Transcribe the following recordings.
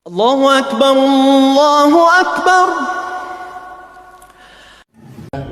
Allahu Akbar, Allahu Akbar.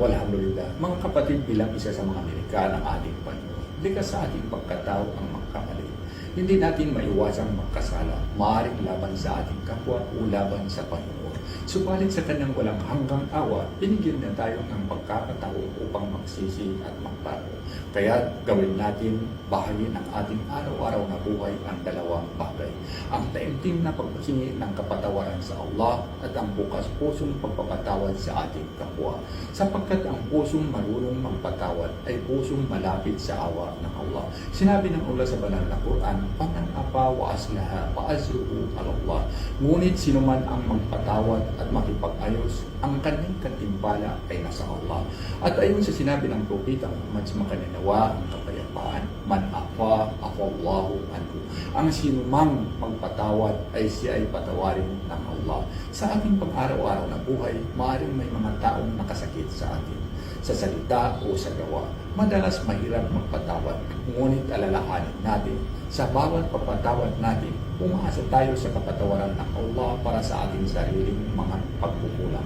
Walhamdulillah. Mga kapatid, bilang isa sa mga Amerikano ng ating Panginoon, likas sa ating pagkatao ang magkamali. Hindi natin maiwasang magkasala, maaaring laban sa ating kapwa o laban sa Panginoon. Subalit sa kanyang walang hanggang awa, binigyan na tayo ng pagkakataon upang magsisi at magbago. Kaya gawin natin bahagi ng ating araw-araw na buhay ang dalawang bagay. Ang taimtim na paghingi ng kapatawaran sa Allah at ang bukas pusong pagpapatawad sa ating kapwa. Sapagkat ang pusong marunong magpatawad ay pusong malapit sa awa ng Allah. Sinabi ng Allah sa banal na Quran, "Faman apa wa aslaha fa azruhu ala Allah." Ngunit sinuman ang magpatawad at makipag-ayos, ang kanyang katimpala ay nasa Allah. At ayon sa sinabi ng Propeta Muhammad sa makaninawa ang kapayapaan, "Man afa afallahu anhu." Ang sinumang magpatawad ay siya ay patawarin ng Allah. Sa ating pang-araw-araw na buhay, maaaring may mga taong nakasakit sa atin, sa salita o sa gawa. Madalas mahirap magpatawad, ngunit alalahanin natin, sa bawat pagpatawad natin, umaasa tayo sa kapatawaran ng Allah para sa ating sariling mga pagkukulang.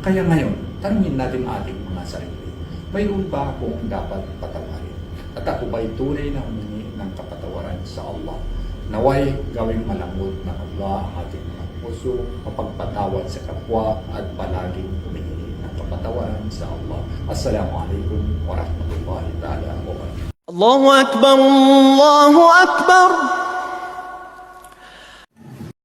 Kaya ngayon, tanungin natin ating mga sarili, mayroon ba akong dapat patawarin? At ako ba'y tunay na humingi ng kapatawaran sa Allah? Naway gawing malambot ng Allah ang ating mga puso, mapagpatawad sa kapwa at palaging humingi ng kapatawaran sa Allah. Assalamualaikum warahmatullahi ta'ala wabarakatuh. Allahu Akbar, Allahu Akbar.